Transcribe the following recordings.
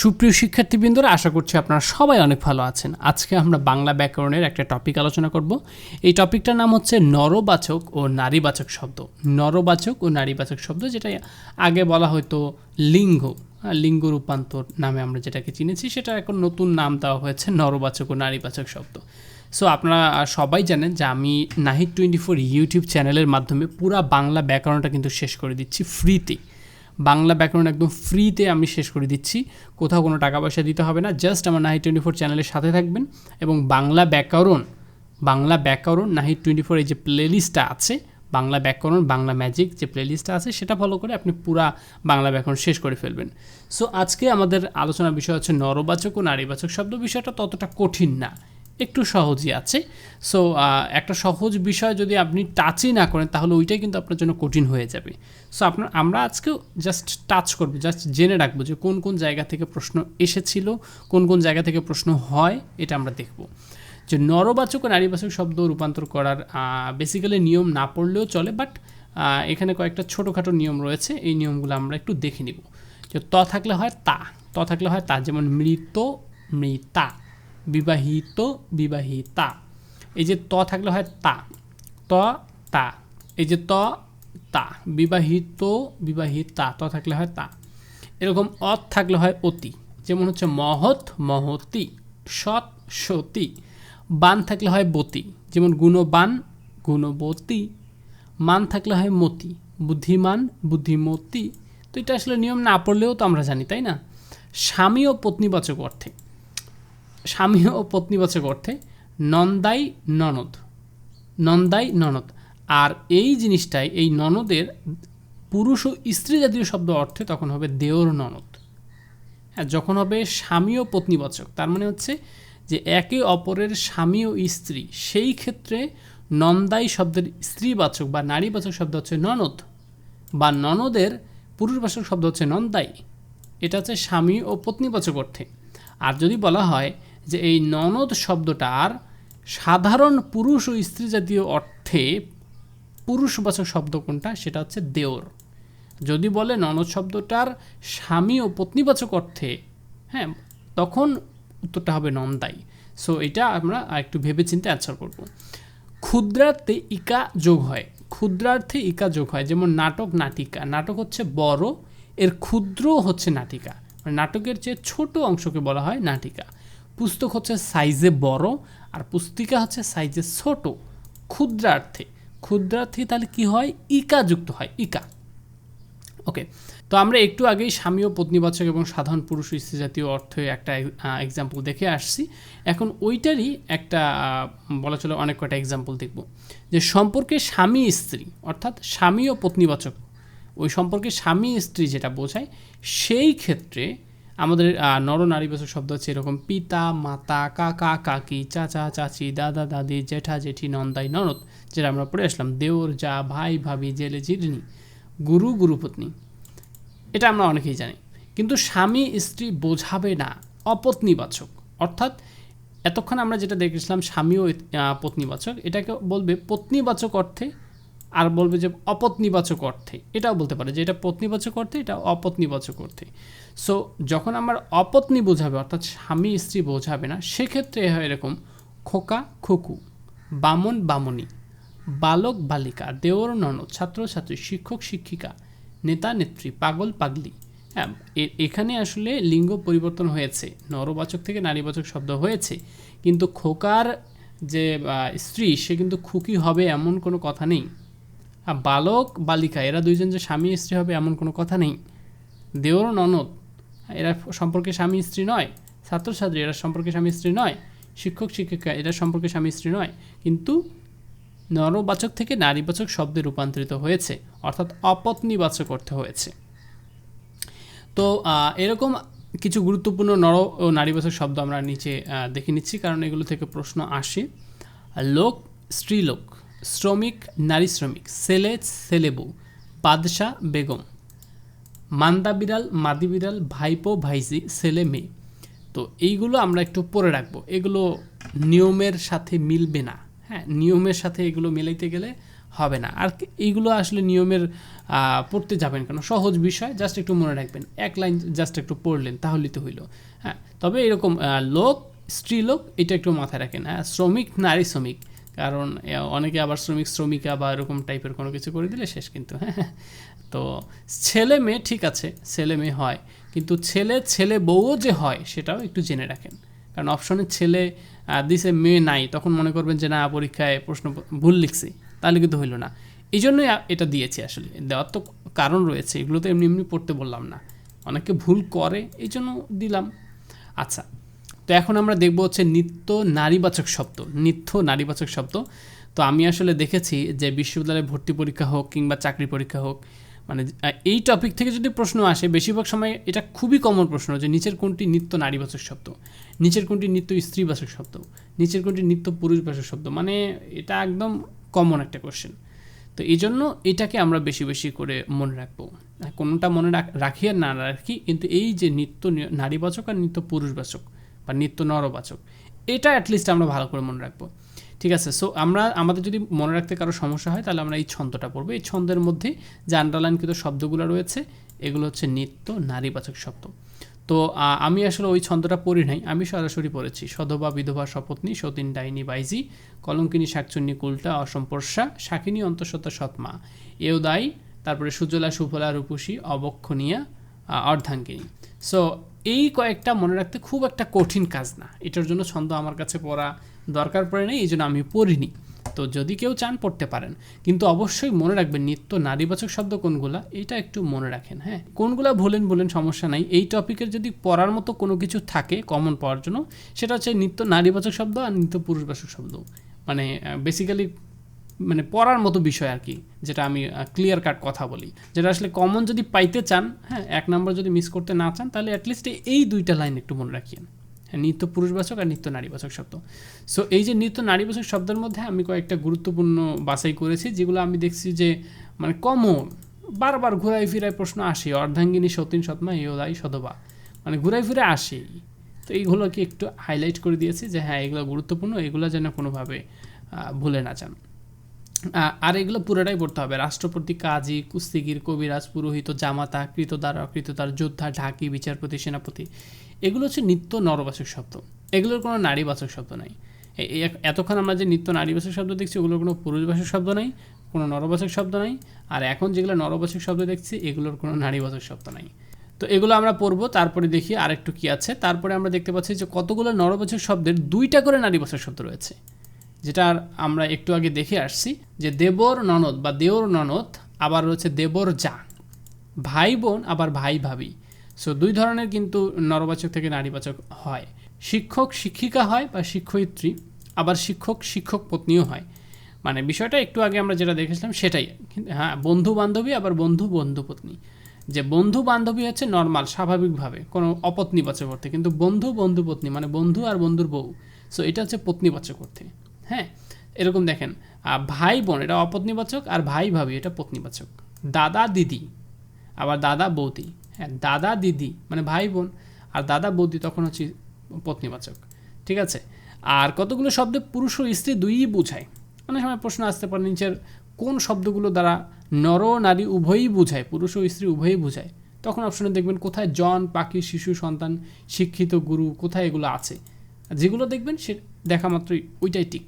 সুপ্রিয় শিক্ষার্থীবৃন্দরা, আশা করছি আপনারা সবাই অনেক ভালো আছেন। আজকে আমরা বাংলা ব্যাকরণের একটা টপিক আলোচনা করব। এই টপিকটার নাম হচ্ছে নরবাচক ও নারীবাচক শব্দ। নরবাচক ও নারীবাচক শব্দ, যেটা আগে বলা হয়তো লিঙ্গ, লিঙ্গ রূপান্তর নামে আমরা যেটাকে চিনেছি, সেটা এখন নতুন নাম দেওয়া হয়েছে নরবাচক ও নারীবাচক শব্দ। সো আপনারা সবাই জানেন যে আমি নাহিদ24 ইউটিউব চ্যানেলের মাধ্যমে পুরা বাংলা ব্যাকরণটা কিন্তু শেষ করে দিচ্ছি ফ্রিতে। বাংলা ব্যাকরণ একদম ফ্রিতে আমি শেষ করে দিচ্ছি, কোথাও কোনো টাকা পয়সা দিতে হবে না। জাস্ট আমার নাহিদ24 চ্যানেলের সাথে থাকবেন এবং বাংলা ব্যাকরণ নাহিদ24 এই যে প্লেলিস্টটা আছে, বাংলা ব্যাকরণ বাংলা ম্যাজিক যে প্লেলিস্টটা আছে, সেটা ফলো করে আপনি পুরা বাংলা ব্যাকরণ শেষ করে ফেলবেন। সো আজকে আমাদের আলোচনার বিষয় হচ্ছে নরবাচক ও নারীবাচক শব্দ। বিষয়টা ততটা কঠিন না, একটু সহজই আছে। সো একটা সহজ বিষয় যদি আপনি টাচই না করেন, তাহলে ওইটাই কিন্তু আপনার জন্য কঠিন হয়ে যাবে। সো আমরা আজকেও জাস্ট টাচ করব, জাস্ট জেনে রাখবো যে কোন কোন জায়গা থেকে প্রশ্ন এসেছিল, কোন কোন জায়গা থেকে প্রশ্ন হয়, এটা আমরা দেখব। যে নরবাচক ও নারীবাচক শব্দ রূপান্তর করার বেসিক্যালি নিয়ম না পড়লেও চলে, বাট এখানে কয়েকটা ছোটোখাটো নিয়ম রয়েছে। এই নিয়মগুলো আমরা একটু দেখে নিব। যে থাকলে হয় তা, যেমন মৃত মৃতা, বিবাহিত বিবাহিতা। এই যে থাকলে হয় তা, এই যে তা, বিবাহিত বিবাহিতা, থাকলে হয় তা। এরকম থাকলে হয় অতি, যেমন হচ্ছে মহৎ মহতি, সৎ সতী। বান থাকলে হয় বতী, যেমন গুণবান গুণবতী। মান থাকলে হয় মতি, বুদ্ধিমান বুদ্ধিমতী। তো এটা আসলে নিয়ম না পড়লেও তো আমরা জানি, তাই না? স্বামী ও পত্নীবাচক অর্থে নন্দাই ননদ। আর এই জিনিসটাই, এই ননদের পুরুষ ও স্ত্রী জাতীয় শব্দ অর্থে তখন হবে দেওর ননদ। হ্যাঁ, যখন হবে স্বামী ও পত্নীবাচক, তার মানে হচ্ছে যে একে অপরের স্বামী ও স্ত্রী, সেই ক্ষেত্রে নন্দাই শব্দের স্ত্রীবাচক বা নারীবাচক শব্দ হচ্ছে ননদ, বা ননদের পুরুষবাচক শব্দ হচ্ছে নন্দাই। এটা হচ্ছে স্বামী ও পত্নীবাচক অর্থে। আর যদি বলা হয় যে এই ননদ শব্দটার সাধারণ পুরুষ ও স্ত্রী জাতীয় অর্থে পুরুষবাচক শব্দ কোনটা, সেটা হচ্ছে দেওর। যদি বলে ননদ শব্দটার স্বামী ও পত্নীবাচক অর্থে, হ্যাঁ, তখন উত্তরটা হবে নন্দাই। সো এটা আমরা একটু ভেবেচিন্তে অ্যান্সার করব। ক্ষুদ্রার্থে ইকা যোগ হয়, যেমন নাটক নাটিকা। নাটক হচ্ছে বড়, এর ক্ষুদ্র হচ্ছে নাটিকা, মানে নাটকের চেয়ে ছোট অংশকে বলা হয় নাটিকা। পুস্তক হচ্ছে সাইজে বড়, আর পুস্তিকা হচ্ছে সাইজে ছোট। ক্ষুদ্রার্থে তাহলে কি হয়? ইকা যুক্ত হয়, ইকা। ওকে, তো আমরা একটু আগেই স্বামী ও পত্নীবাচক এবং সাধারণ পুরুষ ও স্ত্রী জাতীয় অর্থে একটা এক্সাম্পল দেখে আসছি। এখন ওইটারই একটা বলা চলে অনেক কয়টা এক্সাম্পল দেখব। যে সম্পর্কে স্বামী স্ত্রী, অর্থাৎ স্বামী ও পত্নীবাচক, ওই সম্পর্কে স্বামী স্ত্রী যেটা বোঝায়, সেই ক্ষেত্রে আমাদের নর নারীবাচক শব্দ হচ্ছে এরকম: পিতা মাতা, কাকা কাকি, চাচা চাচি, দাদা দাদি, জেঠা জেঠি, নন্দাই ননদ, যেটা আমরা পড়ে আসলাম। দেওর যা, ভাই ভাবি, জেলে জিরনি, গুরু গুরুপত্নী। এটা আমরা অনেকেই জানি, কিন্তু স্বামী স্ত্রী বোঝাবে না অপত্নীবাচক। অর্থাৎ এতক্ষণ আমরা যেটা দেখেছিলাম স্বামী ও পত্নীবাচক, এটাকে বলবে পত্নীবাচক অর্থে, আর বলবে যে অপত্নীবাচক অর্থে। এটাও বলতে পারে যে এটা পত্নীবাচক অর্থে, এটা অপত্নীবাচক অর্থে। সো যখন আমার অপত্নী বোঝাবে, অর্থাৎ স্বামী স্ত্রী বোঝাবে না, সেক্ষেত্রে হয় এরকম: খোকা খুকু, বামন বামনী, বালক বালিকা, দেওর ননদ, ছাত্র ছাত্রী, শিক্ষক শিক্ষিকা, নেতা নেত্রী, পাগল পাগলি। হ্যাঁ, এখানে আসলে লিঙ্গ পরিবর্তন হয়েছে, নরবাচক থেকে নারীবাচক শব্দ হয়েছে, কিন্তু খোকার যে স্ত্রী, সে কিন্তু খুকি হবে এমন কোনো কথা নেই। বালক বালিকা, এরা দুইজন যে স্বামী স্ত্রী হবে এমন কোনো কথা নেই। দেওর ননদ, এরা সম্পর্কে স্বামী স্ত্রী নয়। ছাত্রছাত্রী, এরা সম্পর্কে স্বামী স্ত্রী নয়। শিক্ষক শিক্ষিকা, এরা সম্পর্কে স্বামী স্ত্রী নয়, কিন্তু নরবাচক থেকে নারীবাচক শব্দে রূপান্তরিত হয়েছে, অর্থাৎ অপত্নীবাচক অর্থে হয়েছে। তো এরকম কিছু গুরুত্বপূর্ণ নর ও নারীবাচক শব্দ আমরা নিচে দেখে নিচ্ছি, কারণ এগুলো থেকে প্রশ্ন আসে। লোক স্ত্রীলোক, শ্রমিক নারী শ্রমিক, ছেলে ছেলেবউ, বাদশাহ বেগম, মান্দা বিড়াল মাদি বিড়াল, ভাইপো ভাইজি, ছেলে মেয়ে। তো এইগুলো আমরা একটু পড়ে রাখবো, এগুলো নিয়মের সাথে মিলবে না। হ্যাঁ, নিয়মের সাথে এগুলো মেলাইতে গেলে হবে না। আর এইগুলো আসলে নিয়মের পড়তে যাবেন কেন, সহজ বিষয়, জাস্ট একটু মনে রাখবেন, এক লাইন জাস্ট একটু পড়লেন তাহলেই তো হইলো। হ্যাঁ, তবে এরকম লোক স্ত্রীলোক এটা একটু মাথায় রাখেন। হ্যাঁ, শ্রমিক নারী শ্রমিক, কারণ অনেকে আবার শ্রমিক শ্রমিকা বা এরকম টাইপের কোনো কিছু করে দিলে শেষ কিন্তু। হ্যাঁ, তো ছেলে মেয়ে ঠিক আছে, ছেলে মেয়ে হয়, কিন্তু ছেলে ছেলে বউও যে হয় সেটাও একটু জেনে রাখেন। কারণ অপশনে ছেলে দিছে মেয়ে নাই, তখন মনে করবেন যে না পরীক্ষায় প্রশ্ন ভুল লিখছি, তাহলে কিন্তু হইল না। এই জন্যই এটা দিয়েছি, আসলে দেওয়ার তো কারণ রয়েছে, এগুলো তো এমনি এমনি পড়তে বললাম না, অনেকে ভুল করে এই জন্য দিলাম। আচ্ছা, তো এখন আমরা দেখবো হচ্ছে নিত্য নারীবাচক শব্দ। নিত্য নারীবাচক শব্দ, তো আমি আসলে দেখেছি যে বিশ্ববিদ্যালয়ে ভর্তি পরীক্ষা হোক কিংবা চাকরি পরীক্ষা হোক, মানে এই টপিক থেকে যদি প্রশ্ন আসে বেশিরভাগ সময় এটা খুবই কমন প্রশ্ন, যে নিচের কোনটি নিত্য নারীবাচক শব্দ, নিচের কোনটি নিত্য স্ত্রীবাচক শব্দ, নিচের কোনটি নিত্য পুরুষবাচক শব্দ, মানে এটা একদম কমন একটা কোশ্চেন। তো এই জন্য এটাকে আমরা বেশি বেশি করে মনে রাখবো। কোনোটা মনে রাখি আর না রাখি, কিন্তু এই যে নিত্য নারীবাচক আর নিত্য পুরুষবাচক বা নিত্য নরবাচক, এটা অ্যাটলিস্ট আমরা ভালো করে মনে রাখবো। ঠিক আছে, সো আমাদের যদি মনে রাখতে কারো সমস্যা হয় তাহলে আমরা এই ছন্দটা পড়বো। এই ছন্দের মধ্যে যে আন্ডারলাইনকৃত শব্দগুলো রয়েছে এগুলো হচ্ছে নিত্য নারীবাচক শব্দ। তো আমি আসলে ওই ছন্দটা পড়ি নাই, আমি সরাসরি পড়েছি সধবা বিধবা শপথনী সতীন ডাইনি বাইজি কলঙ্কিনী শাকচুন্নি কুলটা অসম্পর্ষা শাকিনী অন্তঃসত্ত্বা সৎমা এওদাই, তারপরে সুজলা সুফলা রূপসী অবক্ষণীয়া অর্ধাঙ্গিনী। সো এই কয়েকটা মনে রাখতে খুব একটা কঠিন কাজ না, এটার জন্য ছন্দ আমার কাছে পড়া দরকার পড়ে নেই, এই জন্য আমি পড়িনি। তো যদি কেউ চান পড়তে পারেন, কিন্তু অবশ্যই মনে রাখবেন নিত্য নারীবাচক শব্দ কোনগুলা, এটা একটু মনে রাখেন। হ্যাঁ, কোনগুলা বলেন সমস্যা নাই। এই টপিকের যদি পড়ার মতো কোনো কিছু থাকে কমন পাওয়ার জন্য, সেটা হচ্ছে নিত্য নারীবাচক শব্দ আর নিত্য পুরুষবাচক শব্দ, মানে বেসিক্যালি মানে পড়ার মতো বিষয় আর কি, যেটা আমি ক্লিয়ার কাট কথা বলি, যেটা আসলে কমন যদি পাইতে চান, হ্যাঁ, এক নম্বর যদি মিস করতে না চান, তাহলে অ্যাটলিস্ট এই দুইটা লাইন একটু মনে রাখিয়েন। হ্যাঁ, নিত্য পুরুষবাচক আর নিত্য নারীবাচক শব্দ। সো এই যে নিত্য নারীবাচক শব্দের মধ্যে আমি কয়েকটা গুরুত্বপূর্ণ বাছাই করেছি, যেগুলো আমি দেখছি যে মানে কমন, বারবার ঘুরাই ফিরায় প্রশ্ন আসে, অর্ধাঙ্গিনী সতীন সৎমা এওদাই সধবা, মানে ঘুরাই ফিরে আসেই। তো এইগুলোকে একটু হাইলাইট করে দিয়েছি যে হ্যাঁ এগুলো গুরুত্বপূর্ণ, এগুলো যেন কোনোভাবে ভুলে না যান। আর এগুলো পুরোটাই পড়তে হবে। রাষ্ট্রপতি, কাজী, কুস্তিগির, কবিরাজ, পুরোহিত, জামাতা, কৃতদার, অকৃতদার, যোদ্ধা, ঢাকি, বিচারপতি, সেনাপতি, এগুলো হচ্ছে নিত্য নরবাচক শব্দ, এগুলোর কোনো নারীবাচক শব্দ নাই। এতক্ষণ আমরা যে নিত্য নারীবাচক শব্দ দেখছি ওগুলোর কোনো পুরুষবাচক শব্দ নাই, কোনো নরবাচক শব্দ নাই, আর এখন যেগুলো নরবাচক শব্দ দেখছি এগুলোর কোনো নারীবাচক শব্দ নাই। তো এগুলো আমরা পড়বো, তারপরে দেখি আরেকটু কি আছে। তারপরে আমরা দেখতে পাচ্ছি যে কতগুলো নরবাচক শব্দের দুইটা করে নারীবাচক শব্দ রয়েছে, যেটা আমরা একটু আগে দেখে আসছি, যে দেবর ননদ বা দেওর ননদ, আবার রয়েছে দেবর যা, ভাই বোন, আবার ভাই ভাবি। সো দুই ধরনের কিন্তু নরবাচক থেকে নারীবাচক হয়। শিক্ষক শিক্ষিকা হয় বা শিক্ষয়িত্রী, আবার শিক্ষক শিক্ষক পত্নীও হয়। মানে বিষয়টা একটু আগে আমরা যেটা দেখেছিলাম সেটাই। হ্যাঁ, বন্ধু বান্ধবী, আবার বন্ধু বন্ধু পত্নী। যে বন্ধু বান্ধবী হচ্ছে নর্মাল স্বাভাবিকভাবে কোনো অপত্নীবাচক অর্থে, কিন্তু বন্ধু বন্ধু পত্নী মানে বন্ধু আর বন্ধুর বউ, সো এটা হচ্ছে পত্নীবাচক অর্থে। হ্যাঁ, এরকম দেখেন, ভাই বোন এটা অপত্নীবাচক, আর ভাই ভাবি এটা পত্নীবাচক। দাদা দিদি, আবার দাদা বৌদি। হ্যাঁ, দাদা দিদি মানে ভাই বোন, আর দাদা বৌদি তখন হচ্ছে পত্নীবাচক। ঠিক আছে, আর কতগুলো শব্দে পুরুষ ও স্ত্রী দুইই বোঝায়। অনেক সময় প্রশ্ন আসতে পারে নিচের কোন শব্দগুলো দ্বারা নর নারী উভয়ই বোঝায়, পুরুষ ও স্ত্রী উভয়ই বোঝায়, তখন অপশনে দেখবেন কোথায় জন, পাখি, শিশু, সন্তান, শিক্ষিত, গুরু, কোথায় এগুলো আছে। যেগুলো দেখবেন সে দেখা মাত্রই ওইটাই ঠিক।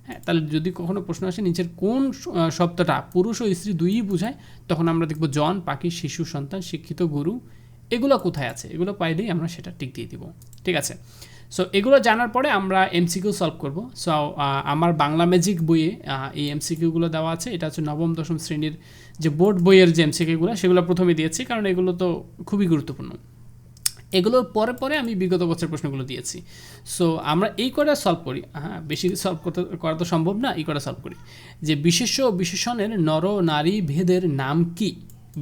হ্যাঁ, তাহলে যদি কখনো প্রশ্ন আসে নিচের কোন শব্দটা পুরুষ ও স্ত্রী দুইই বোঝায়, তখন আমরা দেখব জন, পাখি, শিশু, সন্তান, শিক্ষিত, গুরু, এগুলো কোথায় আছে, এগুলো পাইলেই আমরা সেটা টিক দিয়ে দিব। ঠিক আছে, সো এগুলো জানার পরে আমরা এমসিকিউ সলভ করব। সো আমার বাংলা ম্যাজিক বইয়ে এই এমসিকিউগুলো দেওয়া আছে। এটা হচ্ছে নবম দশম শ্রেণীর যে বোর্ড বইয়ের যে এমসিকিউগুলো, সেগুলো প্রথমে দিয়েছি, কারণ এগুলো তো খুবই গুরুত্বপূর্ণ। এগুলোর পরে পরে আমি বিগত বছর প্রশ্নগুলো দিয়েছি। সো আমরা এই কটা সলভ করি। হ্যাঁ, বেশি সলভ করা তো সম্ভব না, এই কটা সলভ করি। যে বিশেষ্য ও বিশেষণের নর ও নারী ভেদের নাম কি?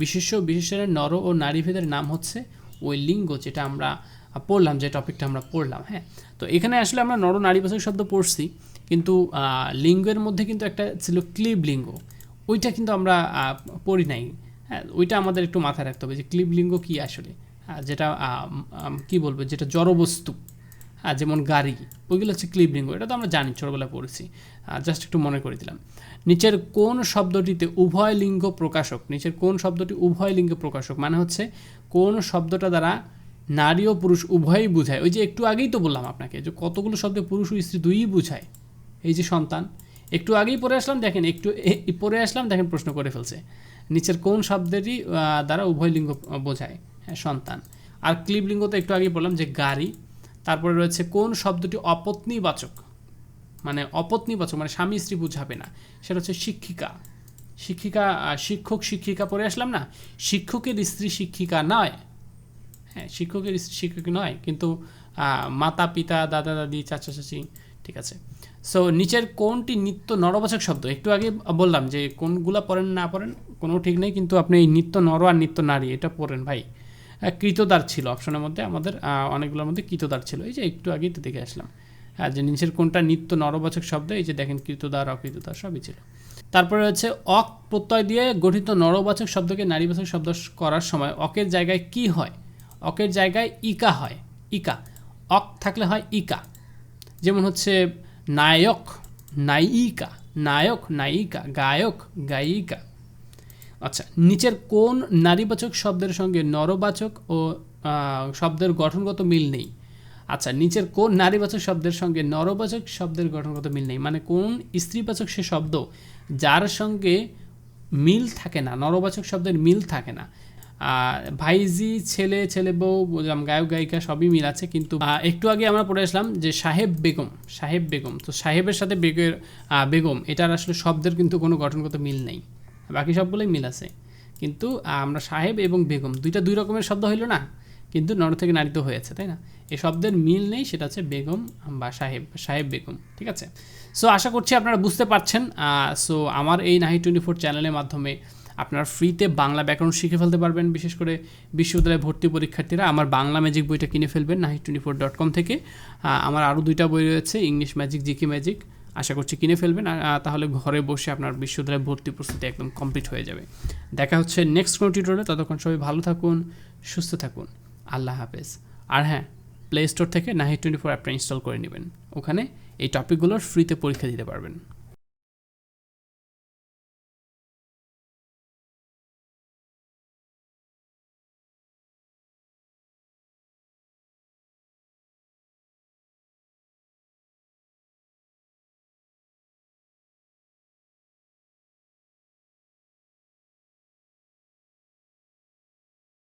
বিশেষ্য ও বিশেষণের নর ও নারী ভেদের নাম হচ্ছে ওই লিঙ্গ, যেটা আমরা পড়লাম, যে টপিকটা আমরা পড়লাম। হ্যাঁ, তো এখানে আসলে আমরা নর নারীবাচক শব্দ পড়ছি, কিন্তু লিঙ্গের মধ্যে কিন্তু একটা ছিল ক্লিব লিঙ্গ, ওইটা কিন্তু আমরা পড়ি নাই। হ্যাঁ, ওইটা আমাদের একটু মাথায় রাখতে হবে যে ক্লিব লিঙ্গ কী আসলে, যেটা কি বলবো, যেটা জড়বস্তু। হ্যাঁ, যেমন গাড়ি, ওইগুলো হচ্ছে ক্লিব লিঙ্গ, এটা তো আমরা জানি, ছোটবেলায় পড়েছি, জাস্ট একটু মনে করে দিলাম। নিচের কোন শব্দটিতে উভয় লিঙ্গ প্রকাশক, নিচের কোন শব্দটি উভয় লিঙ্গ প্রকাশক মানে হচ্ছে কোন শব্দটা দ্বারা নারী ও পুরুষ উভয়ই বোঝায়। ওই যে একটু আগেই তো বললাম আপনাকে যে কতগুলো শব্দে পুরুষ ও স্ত্রী দুইই বোঝায়। এই যে সন্তান, একটু আগেই পড়ে আসলাম, দেখেন একটু পড়ে আসলাম, দেখেন প্রশ্ন করে ফেলছে, নিচের কোন শব্দটি দ্বারা উভয় লিঙ্গ বোঝায়, হ্যাঁ সন্তান। আর ক্লিব লিঙ্গ তো একটু আগেই বললাম যে গাড়ি। তারপরে রয়েছে কোন শব্দটি অপত্নীবাচক, মানে অপত্নীবাচক মানে স্বামী স্ত্রী বোঝাবে না, সেটা হচ্ছে শিক্ষিকা। শিক্ষিকা, শিক্ষক শিক্ষিকা পড়ে আসলাম না, শিক্ষকের স্ত্রী শিক্ষিকা নয়, হ্যাঁ শিক্ষকের স্ত্রী শিক্ষক নয়, কিন্তু মাতা পিতা দাদা দাদি চাচা চাচি, ঠিক আছে। সো নিচের কোনটি নিত্য নরবাচক শব্দ, একটু আগে বললাম যে কোনগুলা পড়েন না পড়েন কোনো ঠিক নেই, কিন্তু আপনি এই নিত্য নর আর নিত্য নারী এটা পড়েন ভাই। কৃতদার ছিল অপশনের মধ্যে, আমাদের অনেকগুলোর মধ্যে কৃতদার ছিল, এই যে একটু আগেই তো দেখে আসলাম। হ্যাঁ, যে নিচের কোনটা নিত্য নরবাচক শব্দ, এই যে দেখেন কৃতদার অকৃতদার সবই ছিল। তারপরে হচ্ছে অক প্রত্যয় দিয়ে গঠিত নরবাচক শব্দকে নারীবাচক শব্দ করার সময় অকের জায়গায় কি হয়, অকের জায়গায় ইকা হয়, ইকা। অক থাকলে হয় ইকা, যেমন হচ্ছে নায়ক নায়িকা, নায়ক নায়িকা, গায়ক গায়িকা। আচ্ছা, নিচের কোন নারীবাচক শব্দের সঙ্গে নরবাচক ও শব্দের গঠনগত মিল নেই? আচ্ছা, নিচের কোন নারীবাচক শব্দের সঙ্গে নরবাচক শব্দের গঠনগত মিল নেই, মানে কোন স্ত্রীবাচক সে শব্দ যার সঙ্গে মিল থাকে না, নরবাচক শব্দের মিল থাকে না। ভাইজি, ছেলে, ছেলে বউ, বললাম গায়ক গায়িকা সবই মিল আছে, কিন্তু একটু আগে আমরা পড়ে আসলাম যে সাহেব বেগম, সাহেব বেগম, তো সাহেবের সাথে বেগম এটার আসলে শব্দের কিন্তু কোনো গঠনগত মিল নেই, বাকি সবগুলোই মিল আছে, কিন্তু আমরা সাহেব এবং বেগম দুইটা দুই রকমের শব্দ হইল না, কিন্তু নর থেকে নারীতে হয়েছে, তাই না? এই শব্দের মিল নেই, সেটা হচ্ছে বেগম বা সাহেব, সাহেব বেগম, ঠিক আছে। সো আশা করছি আপনারা বুঝতে পারছেন। সো আমার এই নাহিদ24 চ্যানেলের মাধ্যমে আপনারা ফ্রিতে বাংলা ব্যাকরণ শিখে ফেলতে পারবেন। বিশেষ করে বিশ্ববিদ্যালয়ে ভর্তি পরীক্ষার্থীরা আমার বাংলা ম্যাজিক বইটা কিনে ফেলবেন nahid24.com থেকে। আমার আরও 2টা বই রয়েছে, ইংলিশ ম্যাজিক, জিকে ম্যাজিক, আশা করছি কিনে ফেলবেন। তাহলে ঘরে বসে আপনার বিশ্ববিদ্যালয়ে ভর্তি প্রস্তুতি একদম কমপ্লিট হয়ে যাবে। দেখা হচ্ছে নেক্সট কোনো টিউটোরিয়ালে, ততক্ষণ সবাই ভালো থাকুন, সুস্থ থাকুন, আল্লাহ হাফেজ। আর হ্যাঁ, প্লে স্টোর থেকে নাহিদ24 অ্যাপটা ইনস্টল করে নেবেন, ওখানে এই টপিকগুলোর ফ্রিতে পরীক্ষা দিতে পারবেন।